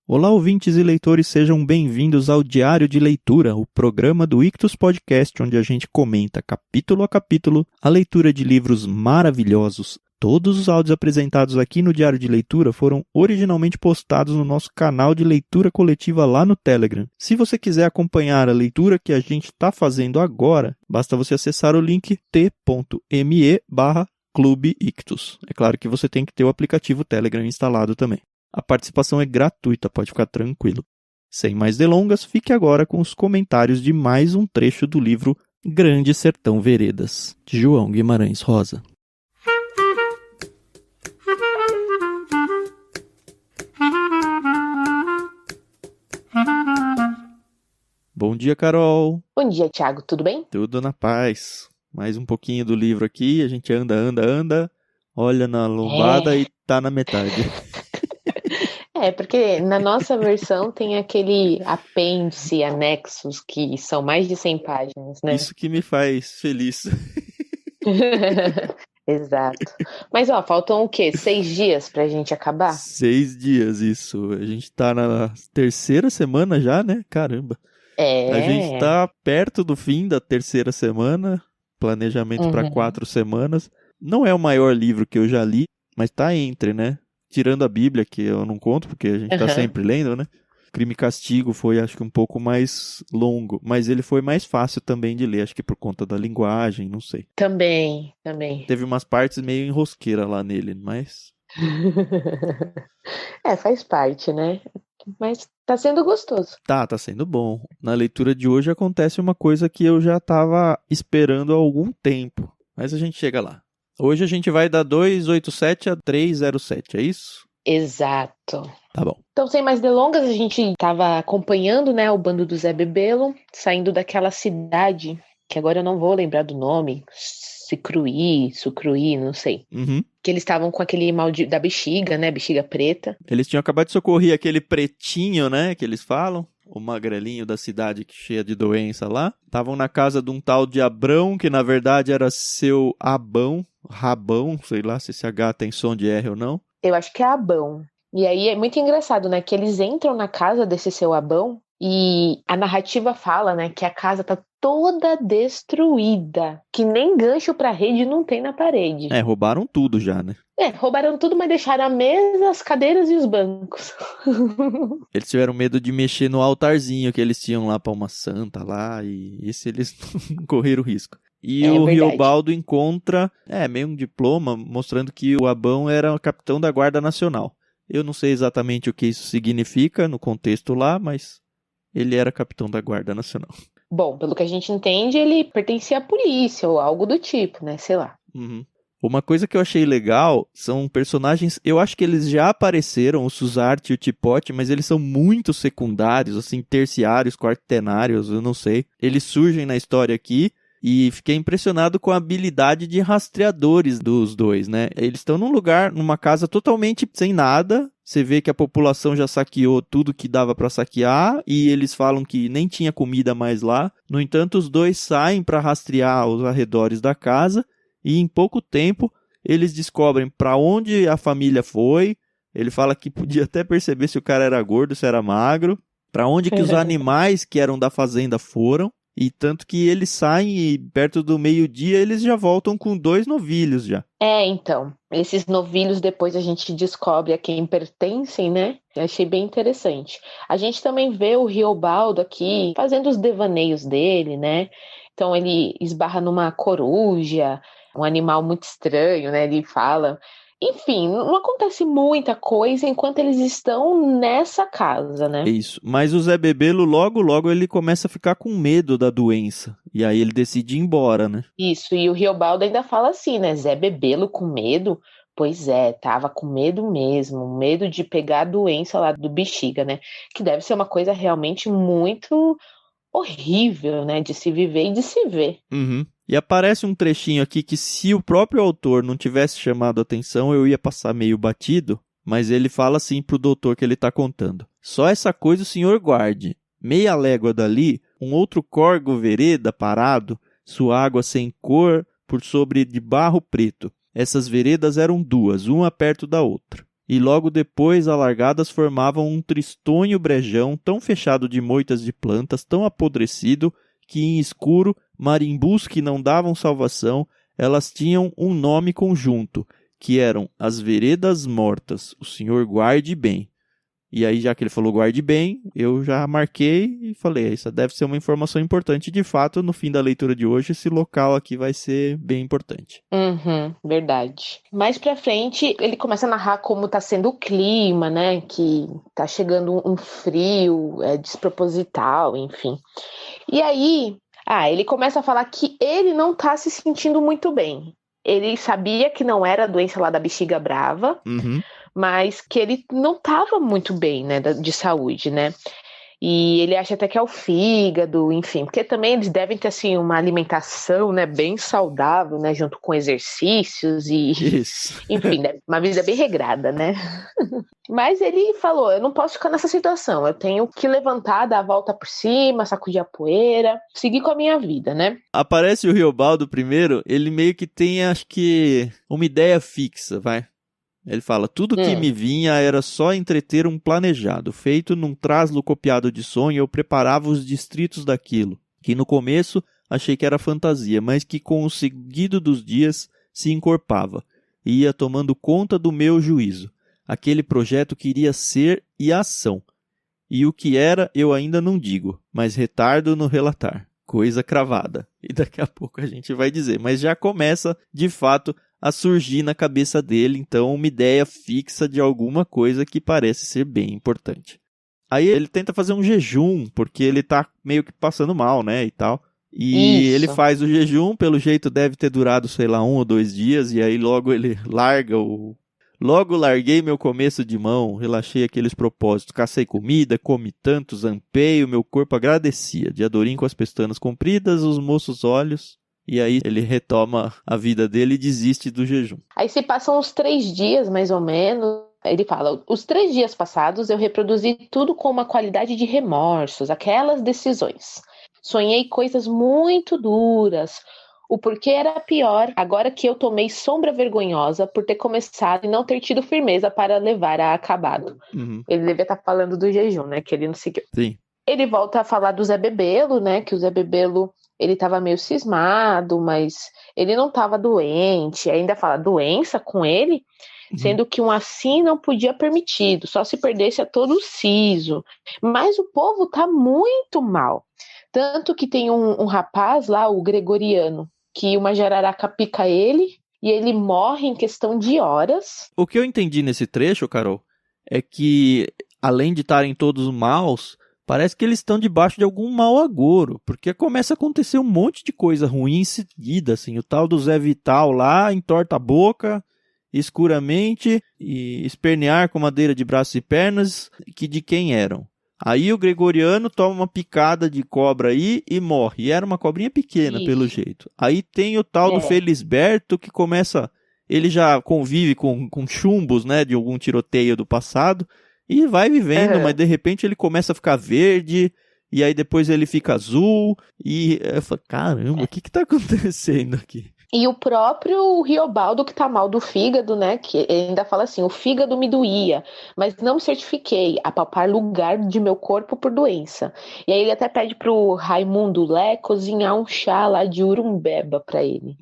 Olá, ouvintes e leitores, sejam bem-vindos ao Diário de Leitura, o programa do Ictus Podcast, onde a gente comenta capítulo a capítulo a leitura de livros maravilhosos. Todos os áudios apresentados aqui no Diário de Leitura foram originalmente postados no nosso canal de leitura coletiva lá no Telegram. Se você quiser acompanhar a leitura que a gente está fazendo agora, basta você acessar o link t.me/Clube Ictus. É claro que você tem que ter o aplicativo Telegram instalado também. A participação é gratuita, pode ficar tranquilo. Sem mais delongas, fique agora com os comentários de mais um trecho do livro Grande Sertão Veredas, de João Guimarães Rosa. Bom dia, Carol. Bom dia, Thiago. Tudo bem? Tudo na paz. Mais um pouquinho do livro aqui, a gente anda, olha na lombada e tá na metade. Porque na nossa versão tem aquele apêndice, anexos, que são mais de 100 páginas, né? Isso que me faz feliz. Exato. Mas, faltam o quê? 6 dias pra gente acabar? 6 dias, isso. A gente tá na terceira semana já, né? Caramba. A gente tá perto do fim da terceira semana. Planejamento para 4 semanas. Não é o maior livro que eu já li, mas tá entre, né? Tirando a Bíblia, que eu não conto, porque a gente tá sempre lendo, né? Crime e Castigo foi, acho que, um pouco mais longo, mas ele foi mais fácil também de ler, acho que por conta da linguagem, não sei. Também. Teve umas partes meio enrosqueira lá nele, mas... Faz parte, né? Mas tá sendo gostoso. Tá sendo bom. Na leitura de hoje acontece uma coisa que eu já tava esperando há algum tempo, mas a gente chega lá. Hoje a gente vai da 287 a 307, é isso? Exato. Tá bom. Então, sem mais delongas, a gente estava acompanhando, né, o bando do Zé Bebelo, saindo daquela cidade, que agora eu não vou lembrar do nome, Sucruí, não sei. Que eles estavam com aquele mal da bexiga, né, bexiga preta. Eles tinham acabado de socorrer aquele pretinho, né, que eles falam. O magrelinho da cidade cheia de doença lá. Estavam na casa de um tal de Abrão, que na verdade era seu Rabão, sei lá se esse H tem som de R ou não. Eu acho que é Abão. E aí é muito engraçado, né, que eles entram na casa desse seu Abão e a narrativa fala, né, que a casa tá toda destruída, que nem gancho pra rede não tem na parede. Roubaram tudo já, né? Roubaram tudo, mas deixaram a mesa, as cadeiras e os bancos. Eles tiveram medo de mexer no altarzinho que eles tinham lá pra uma santa lá, e esse eles não correram risco. E o Riobaldo encontra, meio um diploma, mostrando que o Abão era o capitão da Guarda Nacional. Eu não sei exatamente o que isso significa no contexto lá, mas ele era capitão da Guarda Nacional. Bom, pelo que a gente entende, ele pertencia à polícia ou algo do tipo, né? Sei lá. Uma coisa que eu achei legal são personagens, eu acho que eles já apareceram, o Suzarte e o Tipote, mas eles são muito secundários, assim, terciários, quartenários, eu não sei. Eles surgem na história aqui e fiquei impressionado com a habilidade de rastreadores dos dois, né? Eles estão num lugar, numa casa totalmente sem nada. Você vê que a população já saqueou tudo que dava para saquear e eles falam que nem tinha comida mais lá. No entanto, os dois saem para rastrear os arredores da casa. E em pouco tempo, eles descobrem para onde a família foi. Ele fala que podia até perceber se o cara era gordo, se era magro. Para onde que os animais que eram da fazenda foram. E tanto que eles saem e perto do meio-dia eles já voltam com 2 novilhos já. Então, esses novilhos depois a gente descobre a quem pertencem, né? Eu achei bem interessante. A gente também vê o Riobaldo aqui fazendo os devaneios dele, né? Então ele esbarra numa coruja, um animal muito estranho, né? Ele fala... Enfim, não acontece muita coisa enquanto eles estão nessa casa, né? É isso. Mas o Zé Bebelo, logo ele começa a ficar com medo da doença. E aí ele decide ir embora, né? Isso, e o Riobaldo ainda fala assim, né? Zé Bebelo com medo? Pois é, tava com medo mesmo. Medo de pegar a doença lá do bexiga, né? Que deve ser uma coisa realmente muito horrível, né? De se viver e de se ver. E aparece um trechinho aqui que se o próprio autor não tivesse chamado a atenção, eu ia passar meio batido, mas ele fala assim pro doutor que ele tá contando. Só essa coisa o senhor guarde. Meia légua dali, um outro córrego vereda parado, sua água sem cor, por sobre de barro preto. Essas veredas eram 2, uma perto da outra. e logo depois alargadas formavam um tristonho brejão tão fechado de moitas de plantas, tão apodrecido, que em escuro, marimbus que não davam salvação, elas tinham um nome conjunto, que eram as veredas mortas, o senhor guarde bem. E aí, já que ele falou guarde bem, eu já marquei e falei, isso deve ser uma informação importante. De fato, no fim da leitura de hoje, esse local aqui vai ser bem importante. Verdade. Mais pra frente, ele começa a narrar como tá sendo o clima, né? Que tá chegando um frio desproposital, enfim. E aí, ele começa a falar que ele não tá se sentindo muito bem. Ele sabia que não era a doença lá da bexiga brava, mas que ele não estava muito bem, né, de saúde, né? E ele acha até que é o fígado, enfim, porque também eles devem ter, assim, uma alimentação, né, bem saudável, né, junto com exercícios e... Isso. Enfim, né, uma vida bem regrada, né? Mas ele falou, eu não posso ficar nessa situação, eu tenho que levantar, dar a volta por cima, sacudir a poeira, seguir com a minha vida, né? Aparece o Riobaldo primeiro, ele meio que tem, acho que, uma ideia fixa, vai. Ele fala, tudo que me vinha era só entreter um planejado, feito num traslo copiado de sonho, eu preparava os distritos daquilo, que no começo achei que era fantasia, mas que com o seguido dos dias se encorpava, e ia tomando conta do meu juízo. Aquele projeto queria ser e ação. E o que era eu ainda não digo, mas retardo no relatar. Coisa cravada. E daqui a pouco a gente vai dizer, mas já começa, de fato, a surgir na cabeça dele, então, uma ideia fixa de alguma coisa que parece ser bem importante. Aí ele tenta fazer um jejum, porque ele tá meio que passando mal, né, e tal. E ele faz o jejum, pelo jeito deve ter durado, sei lá, 1 ou 2 dias, e aí logo ele larga o... Logo larguei meu começo de mão, relaxei aqueles propósitos, cacei comida, comi tanto, zampei, o meu corpo agradecia, de Adorim com as pestanas compridas, os moços olhos... E aí ele retoma a vida dele e desiste do jejum. Aí se passam uns 3 dias, mais ou menos. Ele fala, os 3 dias passados eu reproduzi tudo com uma qualidade de remorsos, aquelas decisões. Sonhei coisas muito duras. O porquê era pior, agora que eu tomei sombra vergonhosa por ter começado e não ter tido firmeza para levar a acabado. Ele devia estar falando do jejum, né? Que ele não seguiu. Sim. Ele volta a falar do Zé Bebelo, né? Que o Zé Bebelo... Ele estava meio cismado, mas ele não estava doente. Ainda fala doença com ele, sendo que um assim não podia permitido, só se perdesse a todo o siso. Mas o povo está muito mal. Tanto que tem um rapaz lá, o Gregoriano, que uma jararaca pica ele e ele morre em questão de horas. O que eu entendi nesse trecho, Carol, é que além de estarem todos maus... Parece que eles estão debaixo de algum mau agouro, porque começa a acontecer um monte de coisa ruim em seguida, assim. O tal do Zé Vital lá entorta a boca escuramente e espernear com madeira de braços e pernas, que de quem eram. Aí o Gregoriano toma uma picada de cobra aí e morre. E era uma cobrinha pequena, pelo jeito. Aí tem o tal do Felisberto que começa... Ele já convive com chumbos, né, de algum tiroteio do passado... E vai vivendo, mas de repente ele começa a ficar verde, e aí depois ele fica azul, e eu falo, caramba, o que tá acontecendo aqui? E o próprio Riobaldo, que tá mal do fígado, né? Que ele ainda fala assim, o fígado me doía, mas não me certifiquei a palpar lugar de meu corpo por doença. E aí ele até pede pro Raimundo Lé cozinhar um chá lá de urumbeba pra ele.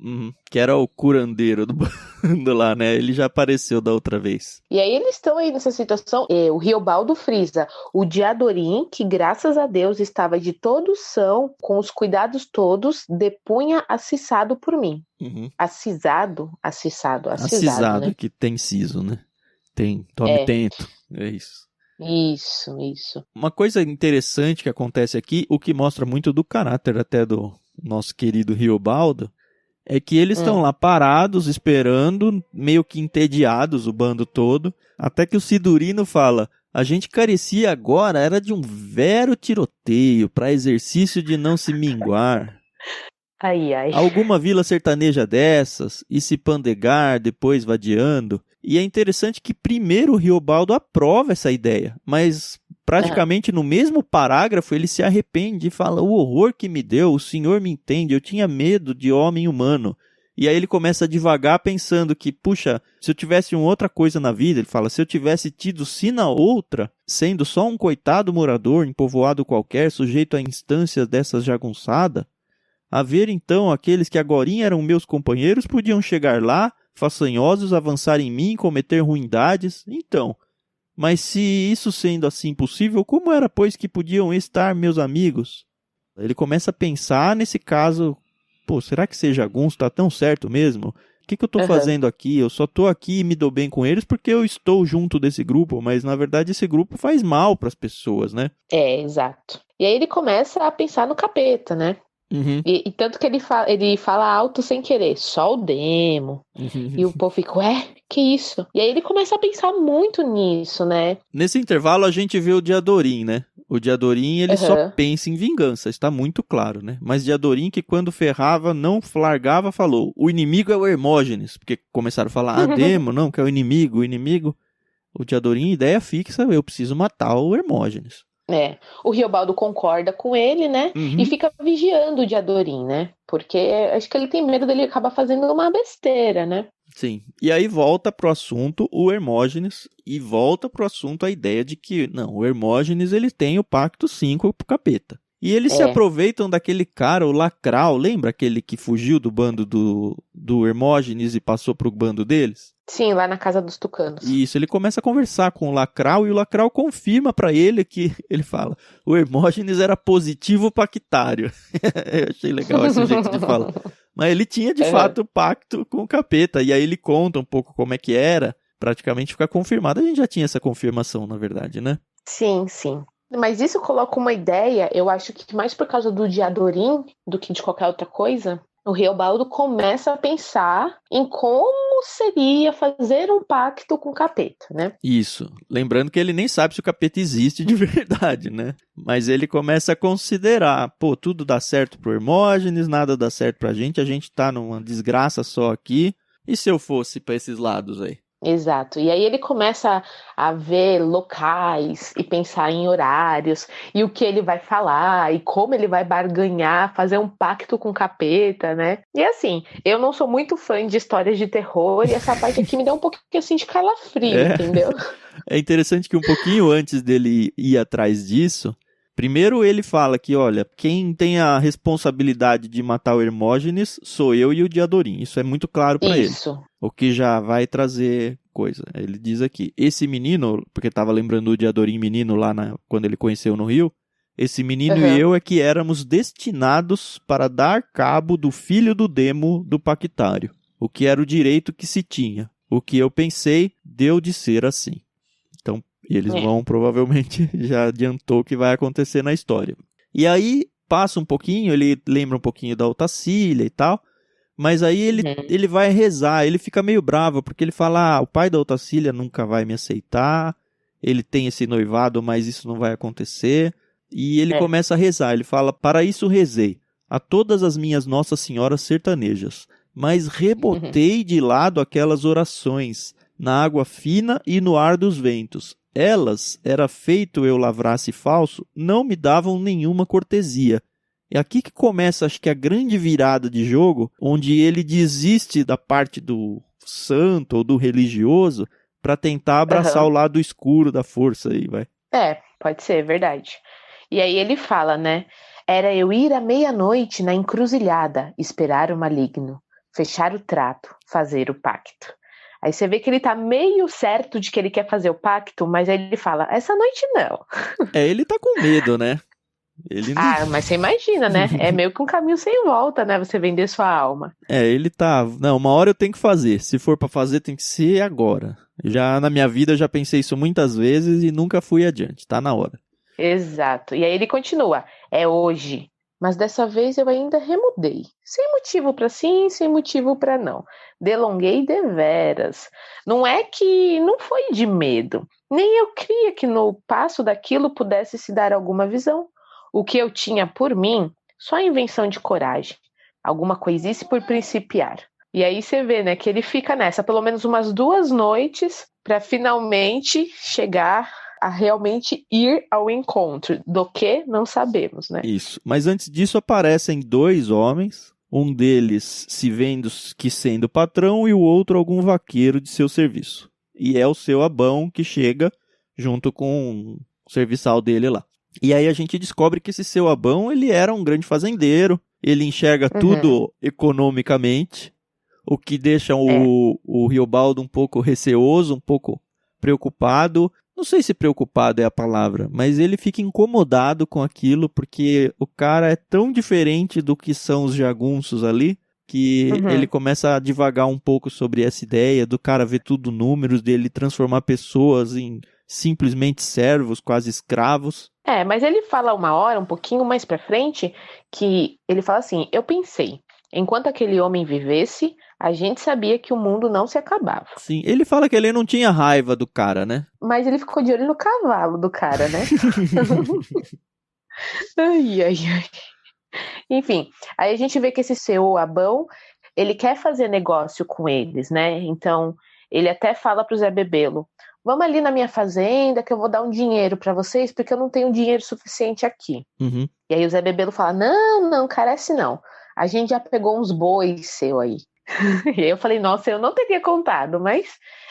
Que era o curandeiro do bando lá, né? Ele já apareceu da outra vez. E aí eles estão aí nessa situação, o Riobaldo frisa o Diadorim, que graças a Deus estava de todo são, com os cuidados todos, depunha acisado por mim. Acisado, né? Que tem siso, né? Tome tento, é isso. Isso. Uma coisa interessante que acontece aqui, o que mostra muito do caráter até do nosso querido Riobaldo, é que eles estão lá parados, esperando, meio que entediados, o bando todo, até que o Sidurino fala, a gente carecia agora, era de um vero tiroteio, para exercício de não se minguar. Ai. Alguma vila sertaneja dessas, e se pandegar, depois vadiando. E é interessante que primeiro o Riobaldo aprova essa ideia, mas praticamente no mesmo parágrafo ele se arrepende e fala, o horror que me deu, o senhor me entende, eu tinha medo de homem humano. E aí ele começa a divagar pensando que, puxa, se eu tivesse uma outra coisa na vida, ele fala, se eu tivesse tido sina outra, sendo só um coitado morador em povoado qualquer, sujeito a instâncias dessas jagunçadas, a ver então aqueles que agorinha eram meus companheiros podiam chegar lá, façanhosos, avançar em mim, cometer ruindades, então... Mas se isso sendo assim possível, como era, pois, que podiam estar meus amigos? Ele começa a pensar nesse caso, pô, será que ser jagunço tá tão certo mesmo? O que eu tô fazendo aqui? Eu só tô aqui e me dou bem com eles porque eu estou junto desse grupo, mas na verdade esse grupo faz mal pras pessoas, né? É, exato. E aí ele começa a pensar no capeta, né? Uhum. E tanto que ele fala alto sem querer, só o demo. E o povo fica, ué, que isso? E aí ele começa a pensar muito nisso, né? Nesse intervalo a gente vê o Diadorim, né? O Diadorim, ele só pensa em vingança, está muito claro, né? Mas Diadorim, que quando ferrava, não largava, falou, o inimigo é o Hermógenes. Porque começaram a falar, demo, não, que é o inimigo. O Diadorim, ideia fixa, eu preciso matar o Hermógenes. É, o Riobaldo concorda com ele, né? E fica vigiando o Diadorim, né? Porque acho que ele tem medo dele acabar fazendo uma besteira, né? Sim, e aí volta pro assunto o Hermógenes e volta pro assunto a ideia de que, não, o Hermógenes ele tem o pacto 5 pro capeta. E eles se aproveitam daquele cara, o Lacral, lembra aquele que fugiu do bando do Hermógenes e passou pro bando deles? Sim, lá na casa dos tucanos. Isso, ele começa a conversar com o Lacral e o Lacral confirma pra ele que, ele fala, o Hermógenes era positivo pactário. Eu achei legal esse jeito de falar. Mas ele tinha, de fato, pacto com o capeta. E aí ele conta um pouco como é que era. Praticamente fica confirmado. A gente já tinha essa confirmação, na verdade, né? Sim, sim. Mas isso coloca uma ideia, eu acho que mais por causa do Diadorim do que de qualquer outra coisa, o Riobaldo começa a pensar em como seria fazer um pacto com o capeta, né? Isso. Lembrando que ele nem sabe se o capeta existe de verdade, né? Mas ele começa a considerar, pô, tudo dá certo pro Hermógenes, nada dá certo pra gente, a gente tá numa desgraça só aqui. E se eu fosse pra esses lados aí? Exato. E aí ele começa a ver locais e pensar em horários e o que ele vai falar e como ele vai barganhar, fazer um pacto com o capeta, né? E assim, eu não sou muito fã de histórias de terror e essa parte aqui me dá um pouquinho assim de calafrio, entendeu? É interessante que um pouquinho antes dele ir atrás disso, primeiro ele fala que, olha, quem tem a responsabilidade de matar o Hermógenes sou eu e o Diadorim. Isso é muito claro pra ele. O que já vai trazer coisa. Ele diz aqui, esse menino, porque estava lembrando o Diadorim menino lá quando ele conheceu no Rio, esse menino e eu é que éramos destinados para dar cabo do filho do demo do pactário, o que era o direito que se tinha. O que eu pensei deu de ser assim. Então, eles vão, provavelmente, já adiantou o que vai acontecer na história. E aí, passa um pouquinho, ele lembra um pouquinho da Otacília e tal, mas aí ele vai rezar, ele fica meio bravo, porque ele fala, o pai da Otacília nunca vai me aceitar, ele tem esse noivado, mas isso não vai acontecer. E ele começa a rezar, ele fala, para isso rezei, a todas as minhas Nossas Senhoras sertanejas, mas rebotei de lado aquelas orações, na água fina e no ar dos ventos. Elas, era feito eu lavrasse falso, não me davam nenhuma cortesia. É aqui que começa, acho que a grande virada de jogo, onde ele desiste da parte do santo ou do religioso para tentar abraçar o lado escuro da força aí, vai. Pode ser, verdade. E aí ele fala, né? Era eu ir à meia-noite na encruzilhada, esperar o maligno, fechar o trato, fazer o pacto. Aí você vê que ele tá meio certo de que ele quer fazer o pacto, mas aí ele fala, essa noite não. Ele tá com medo, né? Ele não... mas você imagina, né? É meio que um caminho sem volta, né? Você vender sua alma. Ele tá... Não, uma hora eu tenho que fazer. Se for pra fazer, tem que ser agora. Já na minha vida, eu já pensei isso muitas vezes e nunca fui adiante. Tá na hora. Exato. E aí ele continua. É hoje. Mas dessa vez eu ainda remudei. Sem motivo para sim, sem motivo para não. Delonguei deveras. Não é que não foi de medo. Nem eu cria que no passo daquilo pudesse se dar alguma visão. O que eu tinha por mim, só invenção de coragem. Alguma coisice por principiar. E aí você vê, né, que ele fica nessa pelo menos umas 2 noites para finalmente chegar a realmente ir ao encontro. Do que não sabemos, né? Isso. Mas antes disso aparecem 2 homens, um deles se vendo que sendo patrão e o outro algum vaqueiro de seu serviço. E é o seu Abão que chega junto com o serviçal dele lá. E aí a gente descobre que esse seu Abão, ele era um grande fazendeiro, ele enxerga tudo economicamente, o que deixa o Riobaldo um pouco receoso, um pouco preocupado. Não sei se preocupado é a palavra, mas ele fica incomodado com aquilo, porque o cara é tão diferente do que são os jagunços ali, que ele começa a divagar um pouco sobre essa ideia do cara ver tudo números, dele transformar pessoas em simplesmente servos, quase escravos. Mas ele fala uma hora, um pouquinho mais pra frente, que ele fala assim, eu pensei, enquanto aquele homem vivesse, a gente sabia que o mundo não se acabava. Sim, ele fala que ele não tinha raiva do cara, né? Mas ele ficou de olho no cavalo do cara, né? Ai, ai, ai. Enfim, aí a gente vê que esse seu Abão, ele quer fazer negócio com eles, né? Então, ele até fala pro Zé Bebelo, vamos ali na minha fazenda que eu vou dar um dinheiro pra vocês, porque eu não tenho dinheiro suficiente aqui. E aí o Zé Bebelo fala, não, carece não. A gente já pegou uns bois seu aí. E aí eu falei, nossa, eu não teria contado, mas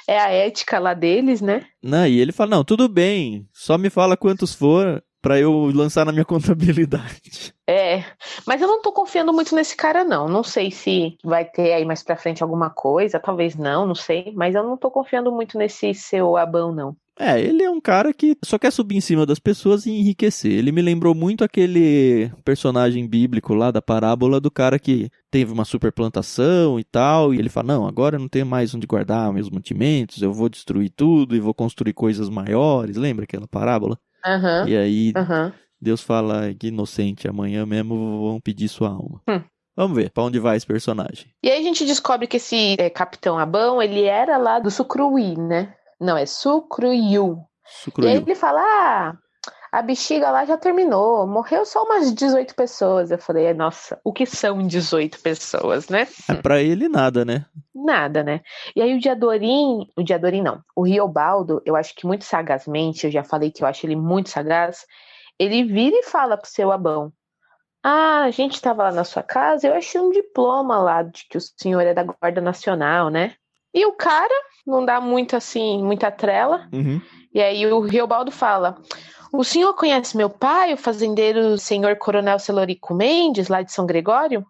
é a ética lá deles, né? Não, e ele fala, não, tudo bem, só me fala quantos for pra eu lançar na minha contabilidade. Mas eu não tô confiando muito nesse cara não, não sei se vai ter aí mais pra frente alguma coisa, talvez não sei, mas eu não tô confiando muito nesse seu Abão não. Ele é um cara que só quer subir em cima das pessoas e enriquecer. Ele me lembrou muito aquele personagem bíblico lá da parábola do cara que teve uma superplantação e tal, e ele fala, não, agora eu não tenho mais onde guardar meus mantimentos, eu vou destruir tudo e vou construir coisas maiores. Lembra aquela parábola? E aí Deus fala que inocente, amanhã mesmo vão pedir sua alma. Vamos ver pra onde vai esse personagem. E aí a gente descobre que esse Capitão Abão, ele era lá do Sucruí, né? Não, é Sucruiu. E aí ele fala, a bexiga lá já terminou, morreu só umas 18 pessoas. Eu falei, nossa, o que são 18 pessoas, né? Pra ele nada, né? Nada, né? E aí o Diadorim não, o Riobaldo, eu acho que muito sagazmente, eu já falei que eu acho ele muito sagaz, ele vira e fala pro seu Abão, a gente tava lá na sua casa, eu achei um diploma lá de que o senhor é da Guarda Nacional, né? E o cara não dá muito assim, muita trela. E aí o Riobaldo fala, o senhor conhece meu pai, o fazendeiro senhor Coronel Celorico Mendes, lá de São Gregório?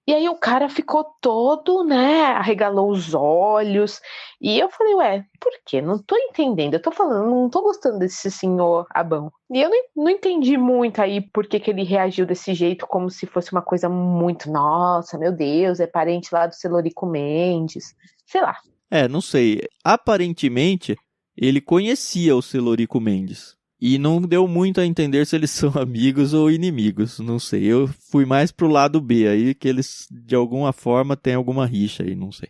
E aí o cara ficou todo, né, arregalou os olhos. E eu falei, por quê? Não tô entendendo. Eu tô falando, não tô gostando desse senhor Abão. E eu não entendi muito aí por que ele reagiu desse jeito, como se fosse uma coisa muito, nossa, meu Deus, é parente lá do Celorico Mendes. Sei lá. Não sei. Aparentemente, ele conhecia o Celorico Mendes. E não deu muito a entender se eles são amigos ou inimigos. Não sei. Eu fui mais pro lado B aí, que eles, de alguma forma, têm alguma rixa aí, não sei.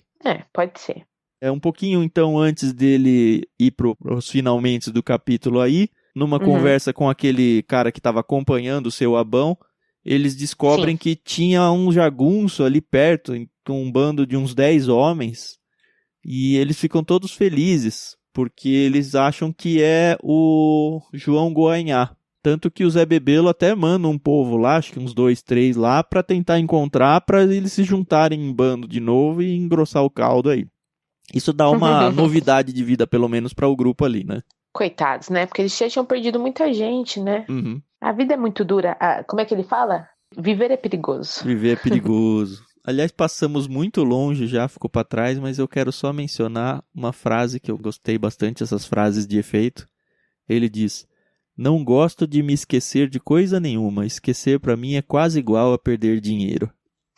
Pode ser. Um pouquinho, então, antes dele ir pros finalmente do capítulo aí, numa conversa com aquele cara que estava acompanhando o seu Abão, eles descobrem que tinha um jagunço ali perto, com um bando de uns 10 homens, e eles ficam todos felizes, porque eles acham que é o João Goanhá. Tanto que o Zé Bebelo até manda um povo lá, acho que uns 2, 3 lá, para tentar encontrar, para eles se juntarem em bando de novo e engrossar o caldo aí. Isso dá uma novidade de vida, pelo menos, para o grupo ali, né? Coitados, né? Porque eles já tinham perdido muita gente, né? A vida é muito dura. Como é que ele fala? Viver é perigoso. Viver é perigoso. Aliás, passamos muito longe já, ficou para trás, mas eu quero só mencionar uma frase que eu gostei bastante, essas frases de efeito. Ele diz, não gosto de me esquecer de coisa nenhuma, esquecer para mim é quase igual a perder dinheiro.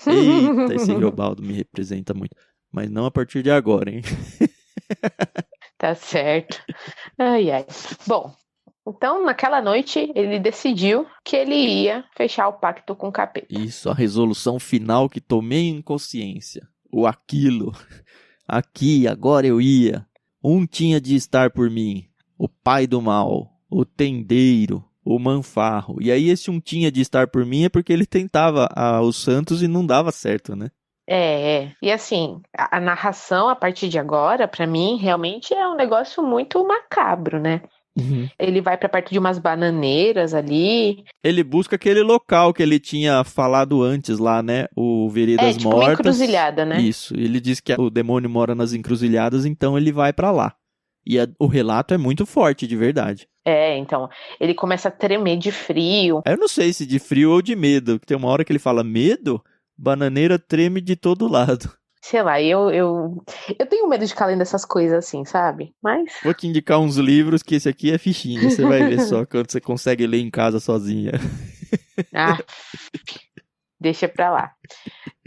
Eita, esse Riobaldo me representa muito. Mas não a partir de agora, hein? Tá certo. Ai, ai. Bom, então naquela noite ele decidiu que ele ia fechar o pacto com o capeta. Isso, a resolução final que tomei em consciência. O aquilo. Aqui, agora eu ia. Um tinha de estar por mim. O pai do mal. O tendeiro. O manfarro. E aí esse um tinha de estar por mim é porque ele tentava os santos e não dava certo, né? E assim, a narração a partir de agora, pra mim, realmente é um negócio muito macabro, né? Uhum. Ele vai pra perto de umas bananeiras ali. Ele busca aquele local que ele tinha falado antes lá, né? O Veredas Tipo uma Mortas. encruzilhada, né? Isso. Ele diz que o demônio mora nas encruzilhadas, então ele vai pra lá. E o relato é muito forte, de verdade. Então, ele começa a tremer de frio. Eu não sei se de frio ou de medo. Tem uma hora que ele fala medo, bananeira treme de todo lado. Sei lá, eu tenho medo de ficar lendo essas coisas assim, sabe? Mas. Vou te indicar uns livros que esse aqui é fichinha. Você vai ver só quando você consegue ler em casa sozinha. Ah, deixa pra lá.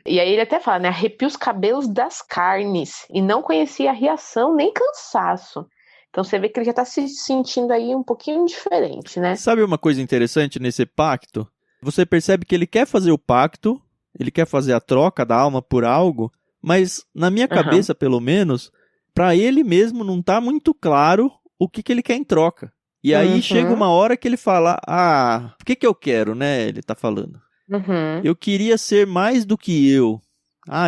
E aí ele até fala, né? Arrepia os cabelos das carnes. E não conhecia a reação nem cansaço. Então você vê que ele já tá se sentindo aí um pouquinho diferente, né? Sabe uma coisa interessante nesse pacto? Você percebe que ele quer fazer o pacto, ele quer fazer a troca da alma por algo, mas na minha cabeça, pelo menos, pra ele mesmo não tá muito claro o que ele quer em troca. E aí chega uma hora que ele fala, o que eu quero, né? Ele tá falando. Eu queria ser mais do que eu.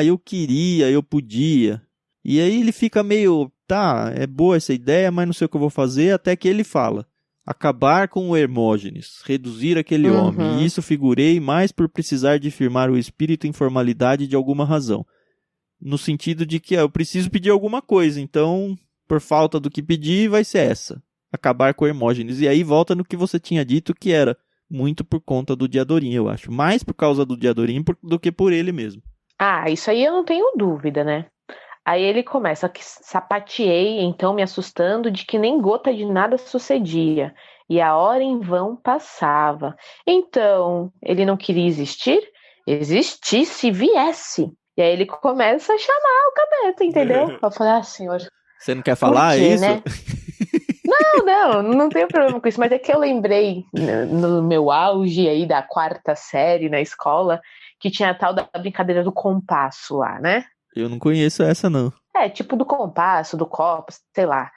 Eu queria, eu podia. E aí ele fica meio, tá, é boa essa ideia, mas não sei o que eu vou fazer, até que ele fala, acabar com o Hermógenes, reduzir aquele homem, e isso figurei mais por precisar de firmar o espírito em formalidade de alguma razão. No sentido de que eu preciso pedir alguma coisa, então, por falta do que pedir, vai ser essa, acabar com o Hermógenes. E aí volta no que você tinha dito, que era muito por conta do Diadorim, eu acho. Mais por causa do Diadorim do que por ele mesmo. Isso aí eu não tenho dúvida, né? Aí ele começa, que sapateei, então me assustando de que nem gota de nada sucedia, e a hora em vão passava. Então, ele não queria existir? Existisse, viesse. E aí ele começa a chamar o capeta, entendeu? Eu falei, senhor... Você não quer falar quê, isso? Né? Não tenho problema com isso, mas é que eu lembrei no meu auge aí da 4ª série na escola, que tinha a tal da brincadeira do compasso lá, né? Eu não conheço essa, não. Tipo do compasso, do copo, sei lá.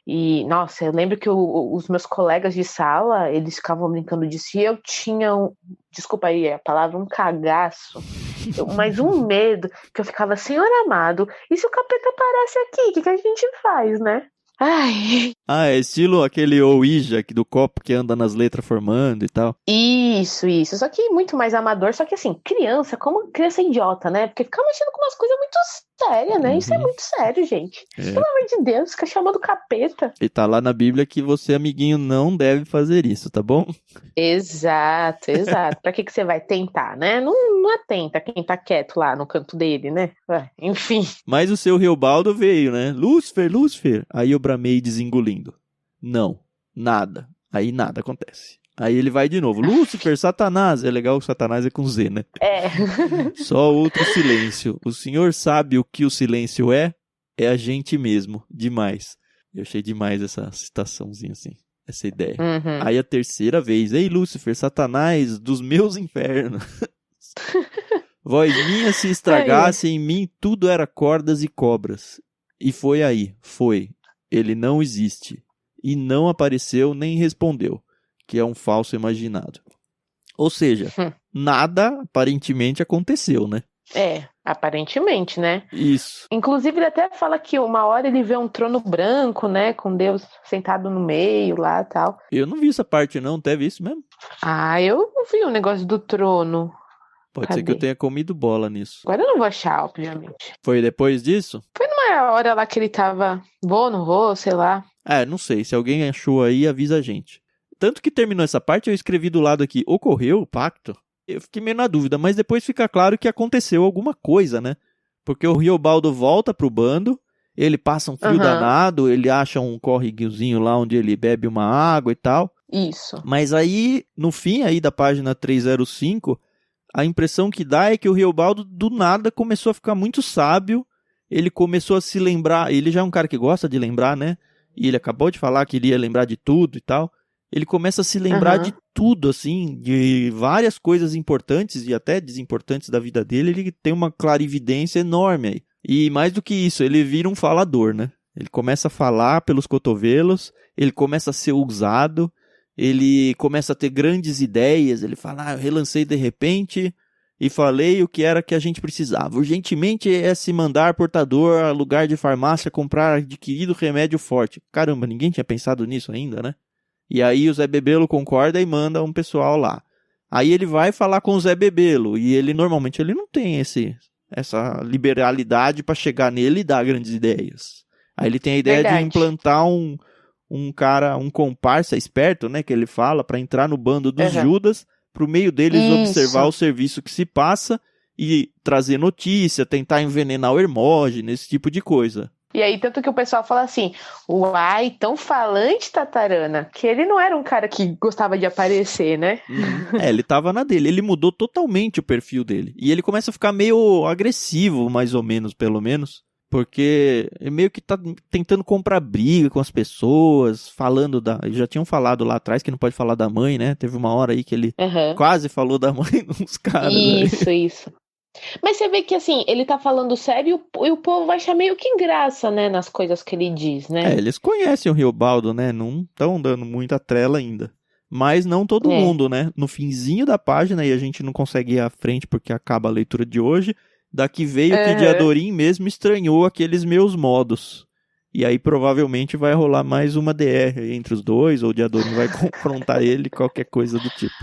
E, nossa, eu lembro que os meus colegas de sala, eles ficavam brincando disso, e eu tinha desculpa aí a palavra, um cagaço, mas um medo, que eu ficava, Senhor amado, e se o capeta aparece aqui, o que a gente faz, né? Ai. É estilo aquele Ouija do copo que anda nas letras formando e tal. Isso. Só que muito mais amador, só que assim, como criança idiota, né? Porque fica mexendo com umas coisas muito sérias, né? Isso é muito sério, gente. Pelo amor de Deus, fica chamando capeta. E tá lá na Bíblia que você, amiguinho, não deve fazer isso, tá bom? Exato. Pra que você vai tentar, né? Não atenta quem tá quieto lá no canto dele, né? Enfim. Mas o seu Riobaldo veio, né? Lúcifer. Aí eu bramei desengolindo. Não, nada. Aí nada acontece. Aí ele vai de novo. Lúcifer, Satanás. É legal que Satanás é com Z, né? Só outro silêncio. O senhor sabe o que o silêncio é? É a gente mesmo. Demais. Eu achei demais essa citaçãozinha assim. Essa ideia. Aí a terceira vez. Ei, Lúcifer, Satanás dos meus infernos. Voz minha se estragasse, em mim tudo era cordas e cobras. E foi aí. Ele não existe. E não apareceu nem respondeu. Que é um falso imaginado. Ou seja, nada aparentemente aconteceu, né? Aparentemente, né? Isso. Inclusive ele até fala que uma hora ele vê um trono branco, né? Com Deus sentado no meio lá e tal. Eu não vi essa parte não, teve isso mesmo? Eu não vi o negócio do trono. Pode ser que eu tenha comido bola nisso. Agora eu não vou achar, obviamente. Foi depois disso? Foi numa hora lá que ele tava... Vou, não vou, sei lá. Não sei. Se alguém achou aí, avisa a gente. Tanto que terminou essa parte, eu escrevi do lado aqui, ocorreu o pacto? Eu fiquei meio na dúvida, mas depois fica claro que aconteceu alguma coisa, né? Porque o Riobaldo volta pro bando, ele passa um frio danado, ele acha um córregozinho lá onde ele bebe uma água e tal. Isso. Mas aí, no fim aí da página 305, a impressão que dá é que o Riobaldo do nada começou a ficar muito sábio, ele começou a se lembrar, ele já é um cara que gosta de lembrar, né? E ele acabou de falar que iria lembrar de tudo e tal. Ele começa a se lembrar de tudo, assim, de várias coisas importantes e até desimportantes da vida dele. Ele tem uma clarividência enorme aí. E mais do que isso, ele vira um falador, né? Ele começa a falar pelos cotovelos, ele começa a ser ousado, ele começa a ter grandes ideias. Ele fala, eu relancei de repente e falei o que era que a gente precisava. Urgentemente é se mandar portador a lugar de farmácia comprar adquirido remédio forte. Caramba, ninguém tinha pensado nisso ainda, né? E aí o Zé Bebelo concorda e manda um pessoal lá. Aí ele vai falar com o Zé Bebelo, e ele normalmente ele não tem essa liberalidade para chegar nele e dar grandes ideias. Aí ele tem a ideia de implantar um cara, um comparsa esperto, né, que ele fala, para entrar no bando dos Judas, pro meio deles observar o serviço que se passa e trazer notícia, tentar envenenar o Hermógenes, esse tipo de coisa. E aí, tanto que o pessoal fala assim, uai, tão falante, Tatarana, que ele não era um cara que gostava de aparecer, né? Ele tava na dele, ele mudou totalmente o perfil dele. E ele começa a ficar meio agressivo, mais ou menos, pelo menos. Porque ele meio que tá tentando comprar briga com as pessoas, falando já tinham falado lá atrás que não pode falar da mãe, né? Teve uma hora aí que ele quase falou da mãe dos caras. Isso. Mas você vê que, assim, ele tá falando sério e o povo vai achar meio que graça, né, nas coisas que ele diz, né? Eles conhecem o Riobaldo, né? Não estão dando muita trela ainda. Mas não todo mundo, né? No finzinho da página, e a gente não consegue ir à frente porque acaba a leitura de hoje, daqui veio que Diadorim mesmo estranhou aqueles meus modos. E aí provavelmente vai rolar mais uma DR entre os dois, ou Diadorim vai confrontar ele, qualquer coisa do tipo.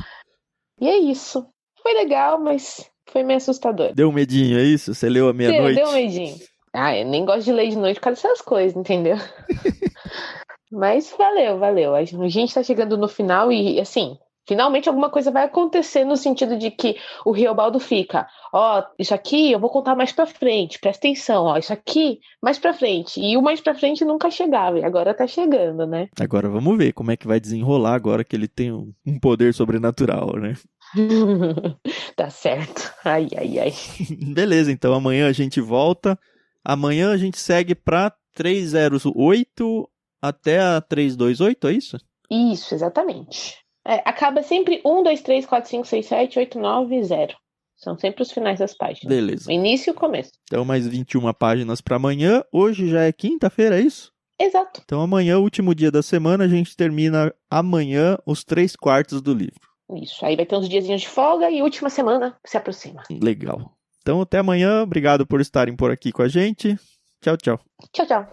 E é isso. Foi legal, mas foi meio assustador. Deu um medinho, é isso? Você leu à meia-noite? Deu um medinho. Eu nem gosto de ler de noite por causa dessas coisas, entendeu? Mas valeu. A gente tá chegando no final e, assim, finalmente alguma coisa vai acontecer no sentido de que o Riobaldo fica, isso aqui eu vou contar mais pra frente, presta atenção, isso aqui mais pra frente. E o mais pra frente nunca chegava, e agora tá chegando, né? Agora vamos ver como é que vai desenrolar agora que ele tem um poder sobrenatural, né? Tá certo. Ai. Beleza, então amanhã a gente volta. Amanhã a gente segue pra 308 até a 328, é isso? Isso, exatamente. Acaba sempre 1, 2, 3, 4, 5, 6, 7, 8, 9, 0. São sempre os finais das páginas. Beleza. O início e o começo. Então mais 21 páginas pra amanhã. Hoje já é quinta-feira, é isso? Exato. Então amanhã, último dia da semana, a gente termina amanhã os 3/4 do livro. Isso, aí vai ter uns diazinhos de folga e última semana se aproxima. Legal. Então até amanhã, obrigado por estarem por aqui com a gente. Tchau, tchau. Tchau.